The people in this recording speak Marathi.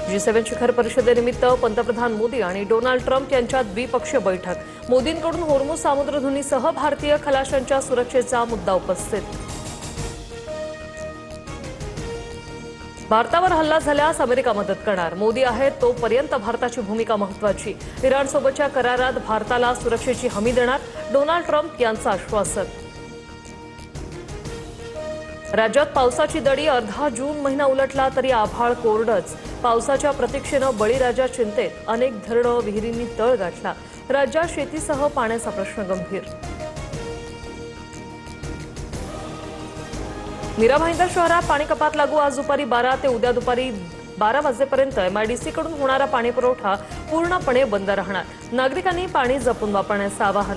G7 शिखर परिषदेनिमित्त पंतप्रधान मोदी आणि डोनाल्ड ट्रम्प यांच्यात द्विपक्षीय बैठक। मोदींकडून होर्मुझ सामुद्रधुनीसह भारतीय खलाशांच्या सुरक्षेचा मुद्दा उपस्थित। भारतावर हल्ला झाल्यास अमेरिका मदत करणार। मोदी आहेत तोपर्यंत भारताची भूमिका महत्त्वाची। इराणसोबतच्या करारात भारताला सुरक्षेची हमी देणार, डोनाल्ड ट्रम्प यांचं आश्वासन। राज्यात पावसाची दडी। अर्धा जून महिना उलटला तरी आभाळ कोरडच। पावसाच्या प्रतीक्षेनं बळीराजा चिंतेत। अनेक धरणं विहिरींनी तळ गाठला। राज्यात शेतीसह पाण्याचा प्रश्न गंभीर। मीरा भाईंदर शहरात पाणी कपात लागू। आज दुपारी 12 ते उद्या दुपारी 12 वाजेपर्यंत MIDC कडून होणारा पाणी पुरवठा पूर्णपणे बंद राहणार। नागरिकांनी पाणी जपून वापरण्याचं आवाहन।